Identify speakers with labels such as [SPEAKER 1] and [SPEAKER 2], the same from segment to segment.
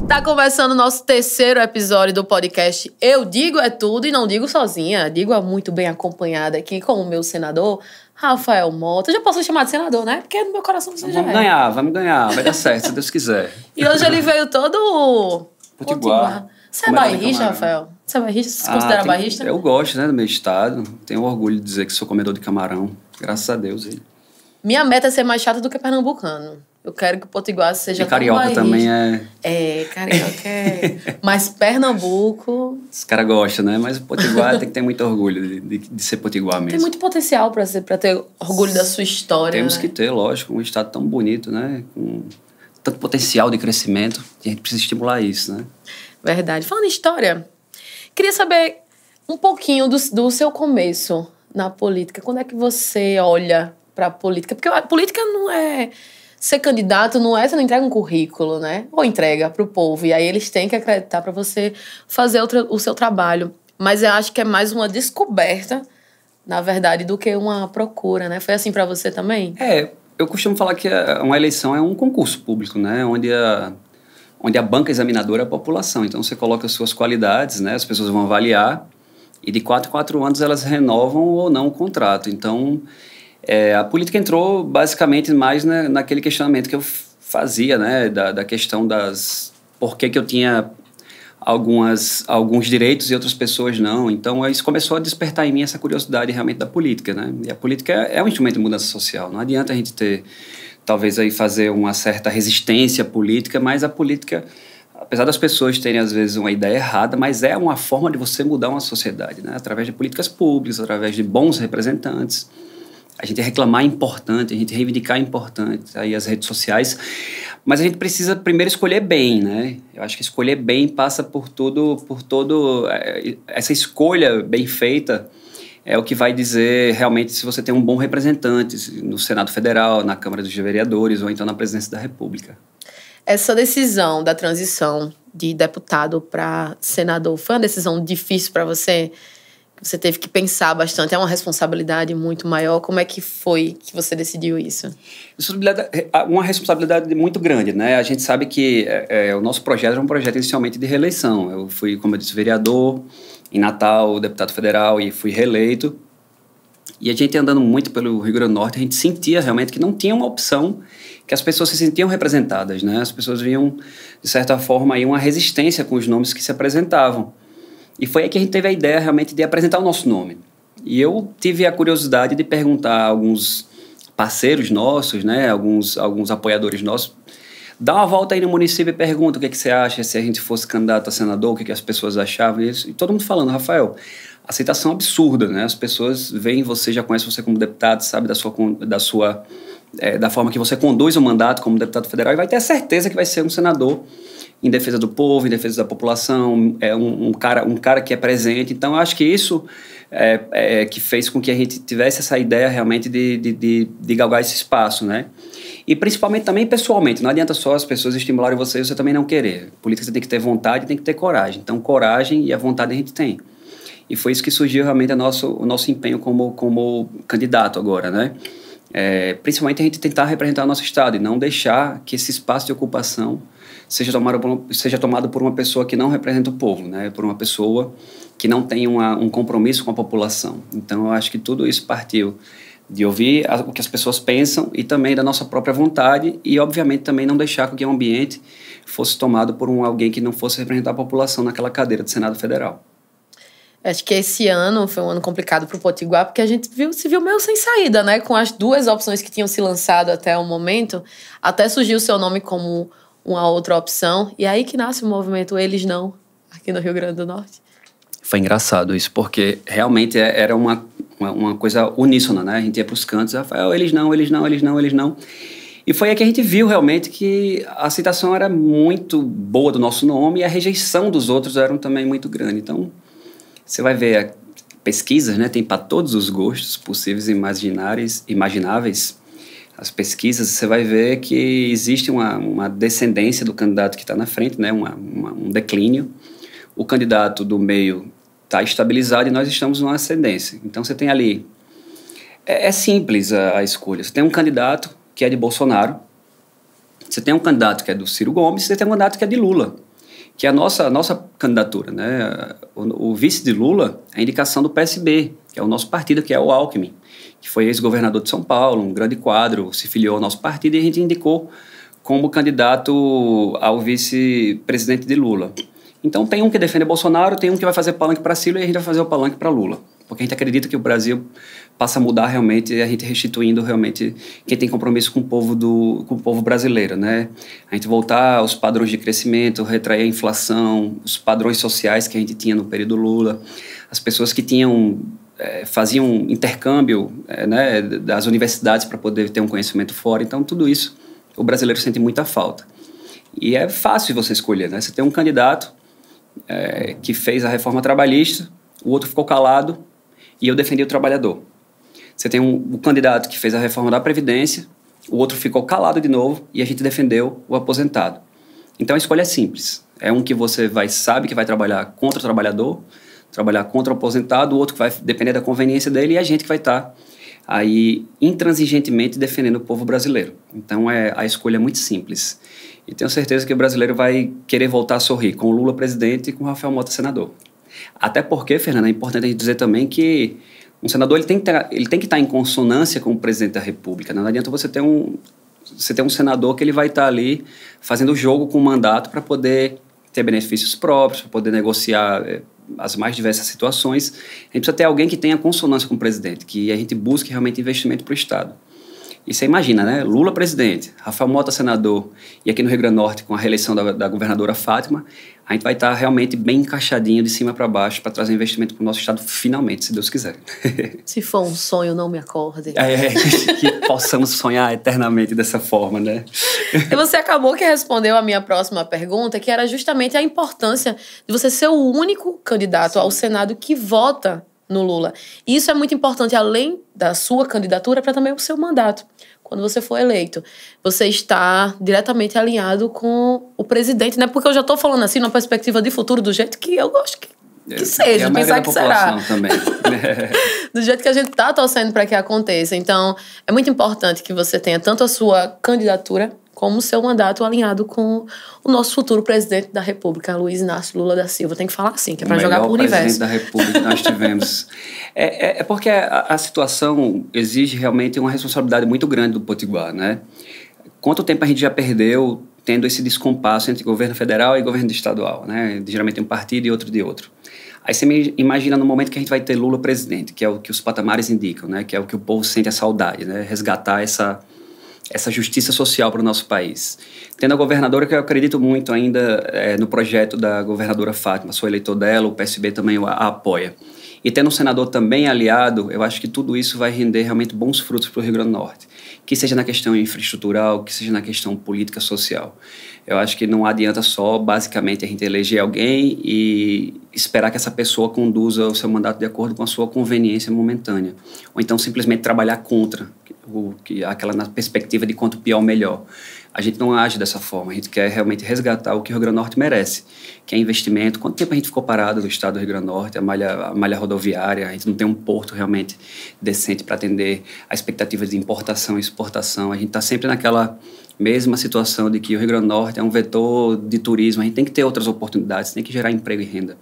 [SPEAKER 1] Tá começando o nosso terceiro episódio do podcast Eu Digo É Tudo e não digo sozinha. Digo muito bem acompanhada aqui com o meu senador, Rafael Mota. Eu já posso chamar de senador, né? Porque no meu coração você já é.
[SPEAKER 2] Vamos ganhar. Vai dar certo, se Deus quiser.
[SPEAKER 1] E hoje ele veio todo...
[SPEAKER 2] Potiguar.
[SPEAKER 1] Você é bairrista, Rafael? Você é bairrista? Você se considera bairrista?
[SPEAKER 2] Eu gosto, né, do meu estado. Tenho orgulho de dizer que sou comedor de camarão. Graças a Deus.
[SPEAKER 1] Minha meta é ser mais chato do que pernambucano. Eu quero que o Potiguar seja
[SPEAKER 2] e carioca também
[SPEAKER 1] carioca é... Mas Pernambuco...
[SPEAKER 2] Os caras gostam, né? Mas o Potiguar tem que ter muito orgulho de ser Potiguar mesmo.
[SPEAKER 1] Tem muito potencial pra ter orgulho da sua história.
[SPEAKER 2] Temos
[SPEAKER 1] né?
[SPEAKER 2] que ter, lógico. Um estado tão bonito, né? Com tanto potencial de crescimento. E a gente precisa estimular isso, né?
[SPEAKER 1] Verdade. Falando em história, queria saber um pouquinho do seu começo na política. Quando é que você olha pra política? Porque a política não é... Ser candidato não é, você não entrega um currículo, né? Ou entrega pro povo. E aí eles têm que acreditar para você fazer o seu trabalho. Mas eu acho que é mais uma descoberta, na verdade, do que uma procura, né? Foi assim para você também?
[SPEAKER 2] Eu costumo falar que uma eleição é um concurso público, né? Onde a banca examinadora é a população. Então você coloca as suas qualidades, né? As pessoas vão avaliar e de 4 em 4 anos elas renovam ou não o contrato. Então... a política entrou basicamente mais naquele questionamento que eu fazia, né, da questão das... Por que eu tinha alguns direitos e outras pessoas não. Então, isso começou a despertar em mim essa curiosidade realmente da política, né? E a política é um instrumento de mudança social. Não adianta a gente talvez, aí fazer uma certa resistência política, mas a política... Apesar das pessoas terem, às vezes, uma ideia errada, mas é uma forma de você mudar uma sociedade, né? Através de políticas públicas, através de bons representantes. A gente reclamar é importante, a gente reivindicar é importante, aí as redes sociais, mas a gente precisa primeiro escolher bem, né? Eu acho que escolher bem passa por essa escolha bem feita é o que vai dizer realmente se você tem um bom representante no Senado Federal, na Câmara dos Vereadores ou então na Presidência da República.
[SPEAKER 1] Essa decisão da transição de deputado para senador foi uma decisão difícil para você? Você teve que pensar bastante, é uma responsabilidade muito maior. Como é que foi que você decidiu isso?
[SPEAKER 2] Uma responsabilidade muito grande, né? A gente sabe que o nosso projeto era um projeto inicialmente de reeleição. Eu fui, como eu disse, vereador em Natal, deputado federal e fui reeleito. E a gente andando muito pelo Rio Grande do Norte, a gente sentia realmente que não tinha uma opção, que as pessoas se sentiam representadas, né? As pessoas viam, de certa forma, aí uma resistência com os nomes que se apresentavam. E foi aí que a gente teve a ideia realmente de apresentar o nosso nome. E eu tive a curiosidade de perguntar a alguns parceiros nossos, né, alguns apoiadores nossos, dá uma volta aí no município e pergunta o que você acha, se a gente fosse candidato a senador, o que as pessoas achavam. E todo mundo falando, Rafael, aceitação absurda, né? As pessoas veem você, já conhecem você como deputado, sabe da forma que você conduz o mandato como deputado federal e vai ter a certeza que vai ser um senador em defesa do povo, em defesa da população, um cara que é presente. Então, eu acho que isso que fez com que a gente tivesse essa ideia realmente de galgar esse espaço, né? E principalmente também pessoalmente. Não adianta só as pessoas estimularem você e você também não querer. Política você tem que ter vontade e tem que ter coragem. Então, coragem e a vontade a gente tem. E foi isso que surgiu realmente o nosso empenho como candidato agora, né? Principalmente a gente tentar representar o nosso estado e não deixar que esse espaço de ocupação seja tomado por uma pessoa que não representa o povo, né? Por uma pessoa que não tem um compromisso com a população. Então, eu acho que tudo isso partiu de ouvir o que as pessoas pensam e também da nossa própria vontade e, obviamente, também não deixar que o ambiente fosse tomado por alguém que não fosse representar a população naquela cadeira do Senado Federal.
[SPEAKER 1] Acho que esse ano foi um ano complicado para o Potiguar, porque a gente se viu meio sem saída, né? Com as 2 opções que tinham se lançado até o momento, até surgiu o seu nome como uma outra opção. E aí que nasce o movimento Eles Não, aqui no Rio Grande do Norte.
[SPEAKER 2] Foi engraçado isso, porque realmente era uma coisa uníssona, né? A gente ia para os cantos, Rafael, eles não. E foi aí que a gente viu realmente que a aceitação era muito boa do nosso nome e a rejeição dos outros era também muito grande. Então, você vai ver pesquisas, né? Tem para todos os gostos possíveis e imagináveis. As pesquisas, você vai ver que existe uma descendência do candidato que está na frente, né? Um declínio. O candidato do meio está estabilizado e nós estamos numa ascendência. Então, você tem ali... É simples a escolha. Você tem um candidato que é de Bolsonaro, você tem um candidato que é do Ciro Gomes, você tem um candidato que é de Lula. que é a nossa candidatura, né? O vice de Lula é a indicação do PSB, que é o nosso partido, que é o Alckmin, que foi ex-governador de São Paulo, um grande quadro, se filiou ao nosso partido e a gente indicou como candidato ao vice-presidente de Lula. Então tem um que defende Bolsonaro, tem um que vai fazer palanque para Ciro e a gente vai fazer o palanque para Lula. Porque a gente acredita que o Brasil passa a mudar realmente, a gente restituindo realmente quem tem compromisso com o povo brasileiro, né? A gente voltar aos padrões de crescimento, retrair a inflação, os padrões sociais que a gente tinha no período Lula, as pessoas que faziam intercâmbio né, das universidades para poder ter um conhecimento fora. Então, tudo isso o brasileiro sente muita falta. E é fácil você escolher, né? Você tem um candidato que fez a reforma trabalhista, o outro ficou calado e eu defendi o trabalhador. Você tem um candidato que fez a reforma da Previdência, o outro ficou calado de novo e a gente defendeu o aposentado. Então a escolha é simples. É um que você sabe que vai trabalhar contra o trabalhador, trabalhar contra o aposentado, o outro que vai depender da conveniência dele e a gente que vai estar aí intransigentemente defendendo o povo brasileiro. Então a escolha é muito simples. E tenho certeza que o brasileiro vai querer voltar a sorrir com o Lula presidente e com o Rafael Mota senador. Até porque, Fernanda, é importante a gente dizer também que um senador ele tem que estar em consonância com o presidente da República. Não adianta você ter um senador que ele vai estar ali fazendo o jogo com o mandato para poder ter benefícios próprios, para poder negociar as mais diversas situações. A gente precisa ter alguém que tenha consonância com o presidente, que a gente busque realmente investimento para o Estado. E você imagina, né? Lula presidente, Rafael Mota senador, e aqui no Rio Grande do Norte, com a reeleição da governadora Fátima, a gente vai estar realmente bem encaixadinho de cima para baixo para trazer investimento para o nosso Estado, finalmente, se Deus quiser.
[SPEAKER 1] Se for um sonho, não me acorde.
[SPEAKER 2] Que possamos sonhar eternamente dessa forma, né?
[SPEAKER 1] E você acabou que respondeu a minha próxima pergunta, que era justamente a importância de você ser o único candidato ao Senado que vota no Lula. E isso é muito importante, além da sua candidatura, para também o seu mandato. Quando você for eleito, você está diretamente alinhado com o presidente, né? Porque eu já estou falando assim, numa perspectiva de futuro, do jeito que eu gosto que seja, pensar que será.
[SPEAKER 2] Também.
[SPEAKER 1] Do jeito que a gente está torcendo para que aconteça. Então, é muito importante que você tenha tanto a sua candidatura como o seu mandato alinhado com o nosso futuro presidente da República, Luiz Inácio Lula da Silva. Tem que falar assim, que é para jogar pro universo.
[SPEAKER 2] O presidente da República que nós tivemos. É porque a situação exige realmente uma responsabilidade muito grande do Potiguar, né? Quanto tempo a gente já perdeu tendo esse descompasso entre governo federal e governo estadual, né? Geralmente um partido e outro de outro. Aí você imagina no momento que a gente vai ter Lula presidente, que é o que os patamares indicam, né? Que é o que o povo sente a saudade, né? Resgatar essa justiça social para o nosso país. Tendo a governadora, que eu acredito muito ainda no projeto da governadora Fátima, sou eleitor dela, o PSB também a apoia. E tendo um senador também aliado, eu acho que tudo isso vai render realmente bons frutos para o Rio Grande do Norte. Que seja na questão infraestrutural, que seja na questão política social. Eu acho que não adianta só, basicamente, a gente eleger alguém e esperar que essa pessoa conduza o seu mandato de acordo com a sua conveniência momentânea. Ou então simplesmente trabalhar contra, aquela na perspectiva de quanto pior, melhor. A gente não age dessa forma, a gente quer realmente resgatar o que o Rio Grande do Norte merece, que é investimento. Quanto tempo a gente ficou parado no estado do Rio Grande do Norte, a malha rodoviária, a gente não tem um porto realmente decente para atender a expectativa de importação e exportação, a gente está sempre naquela mesma situação de que o Rio Grande do Norte é um vetor de turismo, a gente tem que ter outras oportunidades, tem que gerar emprego e renda.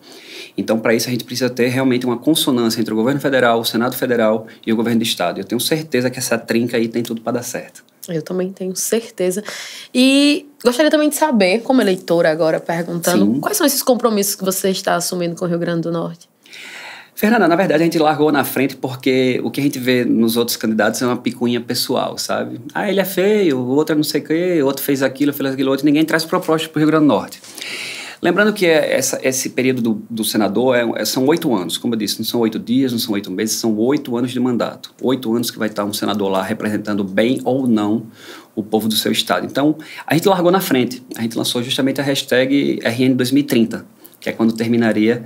[SPEAKER 2] Então, para isso, a gente precisa ter realmente uma consonância entre o governo federal, o Senado Federal e o governo do Estado. Eu tenho certeza que essa trinca aí tem tudo para dar certo.
[SPEAKER 1] Eu também tenho certeza. E gostaria também de saber, como eleitora agora, perguntando, Sim. Quais são esses compromissos que você está assumindo com o Rio Grande do Norte?
[SPEAKER 2] Fernanda, na verdade a gente largou na frente porque o que a gente vê nos outros candidatos é uma picuinha pessoal, sabe? Ah, ele é feio, o outro é não sei o quê, o outro fez aquilo outro, ninguém traz proposta para o Rio Grande do Norte. Lembrando que esse período do senador são 8 anos, como eu disse, não são 8 dias, não são 8 meses, são 8 anos de mandato. 8 anos que vai estar um senador lá representando bem ou não o povo do seu estado. Então, a gente largou na frente, a gente lançou justamente a hashtag RN 2030, que é quando terminaria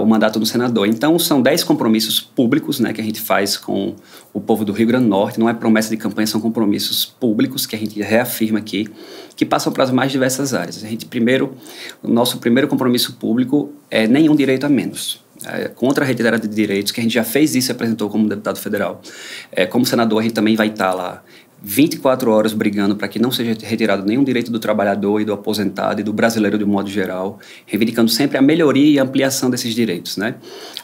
[SPEAKER 2] o mandato do senador. Então, são 10 compromissos públicos, né, que a gente faz com o povo do Rio Grande do Norte. Não é promessa de campanha, são compromissos públicos que a gente reafirma aqui, que passam para as mais diversas áreas. O nosso primeiro compromisso público é nenhum direito a menos. Contra a retirada de direitos, que a gente já fez isso e apresentou como deputado federal. Como senador, a gente também vai estar lá 24 horas brigando para que não seja retirado nenhum direito do trabalhador e do aposentado e do brasileiro de um modo geral, reivindicando sempre a melhoria e ampliação desses direitos, né?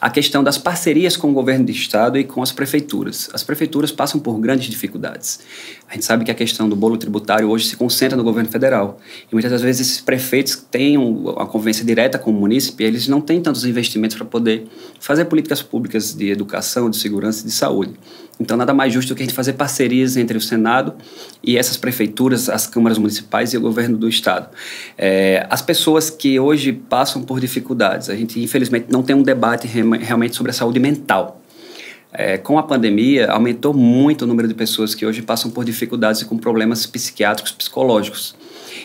[SPEAKER 2] A questão das parcerias com o governo do estado e com as prefeituras. As prefeituras passam por grandes dificuldades. A gente sabe que a questão do bolo tributário hoje se concentra no governo federal. E muitas das vezes esses prefeitos que têm uma convivência direta com o munícipe, eles não têm tantos investimentos para poder fazer políticas públicas de educação, de segurança e de saúde. Então, nada mais justo do que a gente fazer parcerias entre o Senado e essas prefeituras, as câmaras municipais e o governo do estado. As pessoas que hoje passam por dificuldades, a gente infelizmente não tem um debate realmente sobre a saúde mental. Com a pandemia, aumentou muito o número de pessoas que hoje passam por dificuldades e com problemas psiquiátricos, psicológicos.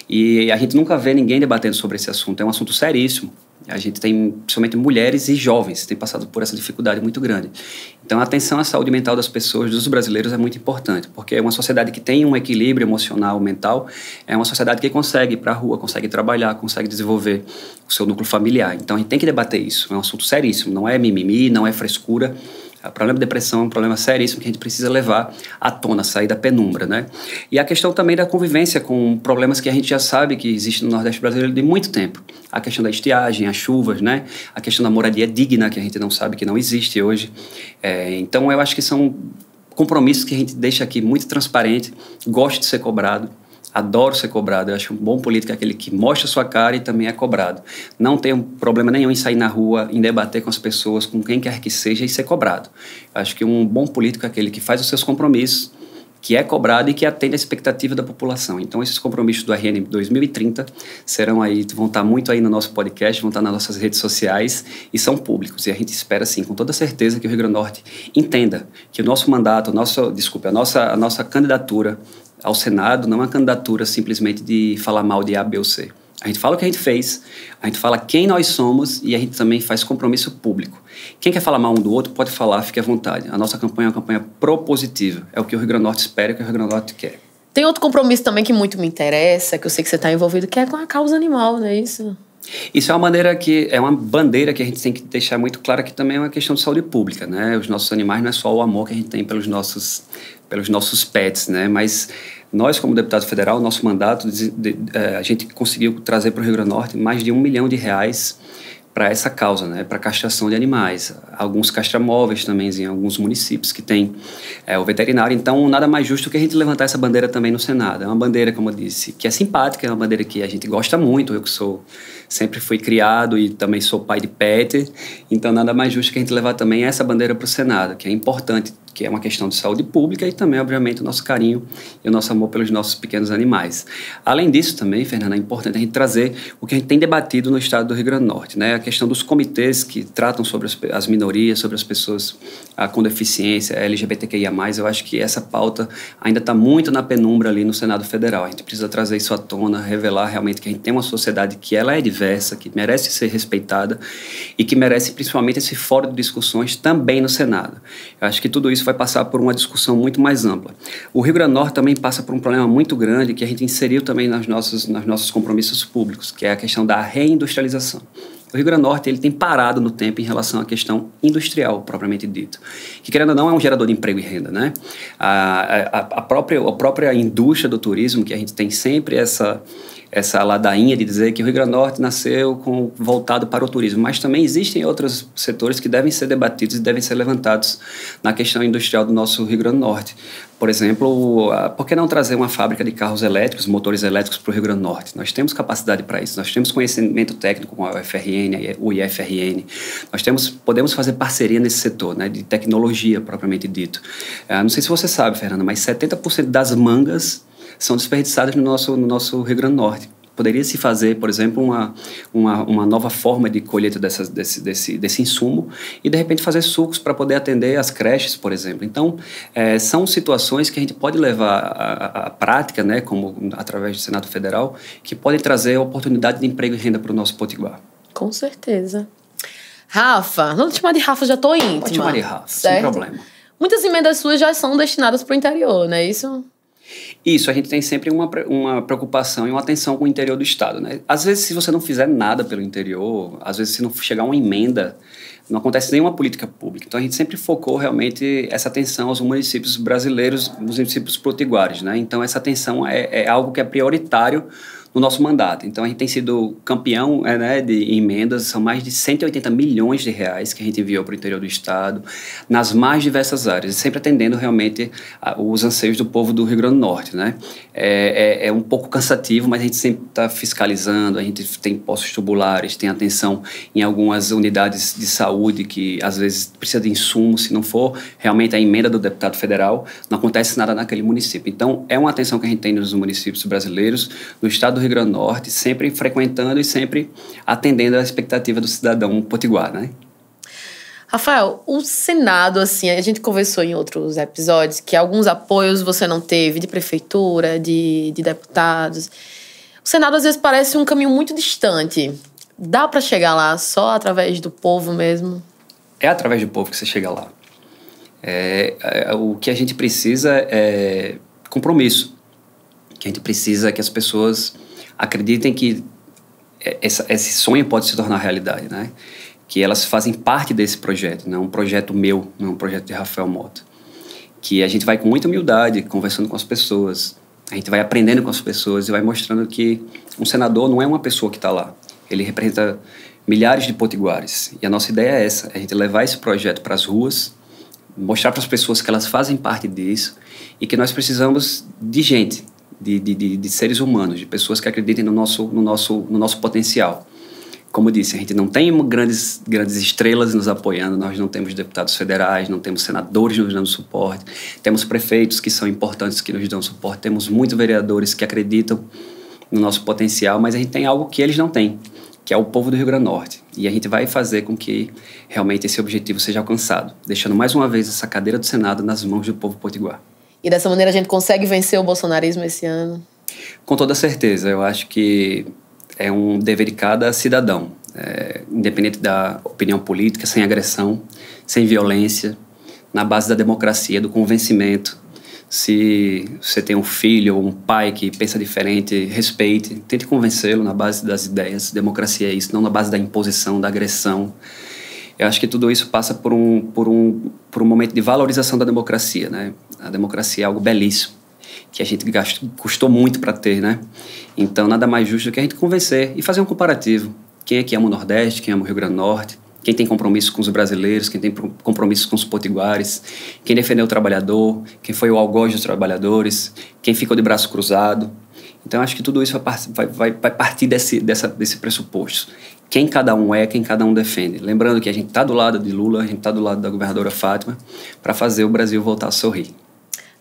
[SPEAKER 2] E a gente nunca vê ninguém debatendo sobre esse assunto. É um assunto seríssimo. A gente tem, principalmente mulheres e jovens, que têm passado por essa dificuldade muito grande. Então, a atenção à saúde mental das pessoas, dos brasileiros, é muito importante, porque é uma sociedade que tem um equilíbrio emocional, mental, é uma sociedade que consegue ir para a rua, consegue trabalhar, consegue desenvolver o seu núcleo familiar. Então, a gente tem que debater isso. É um assunto seríssimo, não é mimimi, não é frescura. O problema de depressão é um problema seríssimo que a gente precisa levar à tona, sair da penumbra, né? E a questão também da convivência com problemas que a gente já sabe que existem no Nordeste brasileiro de muito tempo. A questão da estiagem, as chuvas, né? A questão da moradia digna, que a gente não sabe que não existe hoje. Então, eu acho que são compromissos que a gente deixa aqui muito transparente, gosta de ser cobrado. Adoro ser cobrado. Eu acho que um bom político é aquele que mostra sua cara e também é cobrado. Não tenho problema nenhum em sair na rua, em debater com as pessoas, com quem quer que seja e ser cobrado. Eu acho que um bom político é aquele que faz os seus compromissos, que é cobrado e que atende a expectativa da população. Então, esses compromissos do RN 2030 vão estar muito aí no nosso podcast, vão estar nas nossas redes sociais e são públicos. E a gente espera, sim, com toda certeza que o Rio Grande do Norte entenda que o nosso mandato, a nossa candidatura ao Senado não é uma candidatura simplesmente de falar mal de A, B ou C. A gente fala o que a gente fez, a gente fala quem nós somos e a gente também faz compromisso público. Quem quer falar mal um do outro pode falar, fique à vontade. A nossa campanha é uma campanha propositiva. É o que o Rio Grande do Norte espera, é o que o Rio Grande do Norte quer.
[SPEAKER 1] Tem outro compromisso também que muito me interessa, que eu sei que você está envolvido, que é com a causa animal, não é isso?
[SPEAKER 2] Isso é uma bandeira que a gente tem que deixar muito clara, que também é uma questão de saúde pública, né? Os nossos animais não é só o amor que a gente tem pelos nossos pets, né? Mas nós, como deputado federal, nosso mandato, a gente conseguiu trazer para o Rio Grande do Norte mais de R$1 milhão para essa causa, né? Para castração de animais. Alguns castramóveis também em alguns municípios que tem o veterinário. Então, nada mais justo que a gente levantar essa bandeira também no Senado. É uma bandeira, como eu disse, que é simpática, é uma bandeira que a gente gosta muito. Eu que sempre fui criado e também sou pai de pet. Então, nada mais justo que a gente levar também essa bandeira para o Senado, que é importante, que é uma questão de saúde pública e também, obviamente, o nosso carinho e o nosso amor pelos nossos pequenos animais. Além disso também, Fernanda, é importante a gente trazer o que a gente tem debatido no estado do Rio Grande do Norte, né? A questão dos comitês que tratam sobre as minorias, sobre as pessoas com deficiência, LGBTQIA+, eu acho que essa pauta ainda está muito na penumbra ali no Senado Federal. A gente precisa trazer isso à tona, revelar realmente que a gente tem uma sociedade que ela é diversa, que merece ser respeitada e que merece principalmente esse fórum de discussões também no Senado. Eu acho que tudo isso vai passar por uma discussão muito mais ampla. O Rio Grande do Norte também passa por um problema muito grande que a gente inseriu também nos nossos compromissos públicos, que é a questão da reindustrialização. O Rio Grande do Norte ele tem parado no tempo em relação à questão industrial, propriamente dito, que, querendo ou não, é um gerador de emprego e renda, né? A própria indústria do turismo, que a gente tem sempre essa ladainha de dizer que o Rio Grande do Norte nasceu voltado para o turismo, mas também existem outros setores que devem ser debatidos e devem ser levantados na questão industrial do nosso Rio Grande do Norte. Por exemplo, por que não trazer uma fábrica de carros elétricos, motores elétricos para o Rio Grande do Norte? Nós temos capacidade para isso, nós temos conhecimento técnico com a UFRN, o IFRN, podemos fazer parceria nesse setor, né, de tecnologia propriamente dito. Não sei se você sabe, Fernanda, mas 70% das mangas são desperdiçadas no nosso Rio Grande do Norte. Poderia-se fazer, por exemplo, uma nova forma de colheita desse insumo e, de repente, fazer sucos para poder atender as creches, por exemplo. Então, são situações que a gente pode levar à prática, né, como através do Senado Federal, que podem trazer oportunidade de emprego e renda para o nosso Potiguar.
[SPEAKER 1] Com certeza. Rafa, vamos te chamar de Rafa, já estou íntima.
[SPEAKER 2] Pode chamar de Rafa, sem problema.
[SPEAKER 1] Muitas emendas suas já são destinadas para o interior, não é isso?
[SPEAKER 2] Isso, a gente tem sempre uma preocupação e uma atenção com o interior do estado, né? Às vezes, se você não fizer nada pelo interior, às vezes se não chegar uma emenda não acontece nenhuma política pública. Então, a gente sempre focou realmente essa atenção aos municípios brasileiros, os municípios potiguares, né? Então, essa atenção é algo que é prioritário no nosso mandato. Então, a gente tem sido campeão né, de emendas, são mais de 180 milhões de reais que a gente enviou para o interior do estado, nas mais diversas áreas, sempre atendendo realmente os anseios do povo do Rio Grande do Norte, né? É um pouco cansativo, mas a gente sempre está fiscalizando, a gente tem postos tubulares, tem atenção em algumas unidades de saúde que, às vezes, precisa de insumos, se não for realmente a emenda do deputado federal, não acontece nada naquele município. Então, é uma atenção que a gente tem nos municípios brasileiros, no estado do Rio Grande do Norte, sempre frequentando e sempre atendendo à expectativa do cidadão potiguar, né?
[SPEAKER 1] Rafael, o Senado, assim, a gente conversou em outros episódios que alguns apoios você não teve, de prefeitura, de deputados. O Senado, às vezes, parece um caminho muito distante. Dá para chegar lá só através do povo mesmo?
[SPEAKER 2] É através do povo que você chega lá. O que a gente precisa é compromisso. O que a gente precisa é que as pessoas acreditem que esse sonho pode se tornar realidade, né? Que elas fazem parte desse projeto, não é um projeto meu, não é um projeto de Rafael Mota. Que a gente vai com muita humildade, conversando com as pessoas, a gente vai aprendendo com as pessoas e vai mostrando que um senador não é uma pessoa que está lá, ele representa milhares de potiguares. E a nossa ideia é essa, é a gente levar esse projeto para as ruas, mostrar para as pessoas que elas fazem parte disso e que nós precisamos de gente, de seres humanos, de pessoas que acreditem no nosso potencial. Como eu disse, a gente não tem grandes estrelas nos apoiando, nós não temos deputados federais, não temos senadores nos dando suporte, temos prefeitos que são importantes que nos dão suporte, temos muitos vereadores que acreditam no nosso potencial, mas a gente tem algo que eles não têm, que é o povo do Rio Grande do Norte. E a gente vai fazer com que realmente esse objetivo seja alcançado, deixando mais uma vez essa cadeira do Senado nas mãos do povo potiguar.
[SPEAKER 1] E dessa maneira a gente consegue vencer o bolsonarismo esse ano?
[SPEAKER 2] Com toda certeza. Eu acho que é um dever de cada cidadão, independente da opinião política, sem agressão, sem violência, na base da democracia, do convencimento. Se você tem um filho ou um pai que pensa diferente, respeite, tente convencê-lo na base das ideias. Democracia é isso, não na base da imposição, da agressão. Eu acho que tudo isso passa por um momento de valorização da democracia, né? A democracia é algo belíssimo, que a gente custou muito para ter, né? Então, nada mais justo do que a gente convencer e fazer um comparativo. Quem é que ama o Nordeste, quem ama o Rio Grande do Norte, quem tem compromisso com os brasileiros, quem tem compromisso com os potiguares, quem defendeu o trabalhador, quem foi o algoz dos trabalhadores, quem ficou de braço cruzado. Então, acho que tudo isso vai partir desse pressuposto. Quem cada um é, quem cada um defende. Lembrando que a gente está do lado de Lula, a gente está do lado da governadora Fátima, para fazer o Brasil voltar a sorrir.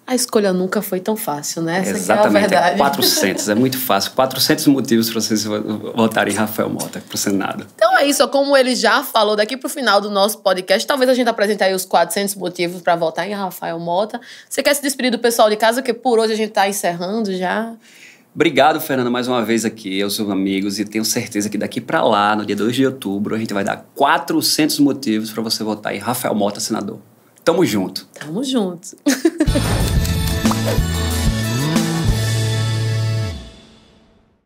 [SPEAKER 1] A escolha nunca foi tão fácil, né? Essa
[SPEAKER 2] exatamente,
[SPEAKER 1] é a verdade.
[SPEAKER 2] 400, é muito fácil. 400 motivos para vocês votarem em Rafael Mota para o Senado.
[SPEAKER 1] Então é isso, como ele já falou, daqui para o final do nosso podcast, talvez a gente apresente aí os 400 motivos para votar em Rafael Mota. Você quer se despedir do pessoal de casa, porque por hoje a gente está encerrando já.
[SPEAKER 2] Obrigado, Fernanda, mais uma vez aqui, aos seus amigos, e tenho certeza que daqui para lá, no dia 2 de outubro, a gente vai dar 400 motivos para você votar em Rafael Mota, senador. Tamo junto.
[SPEAKER 1] Tamo junto.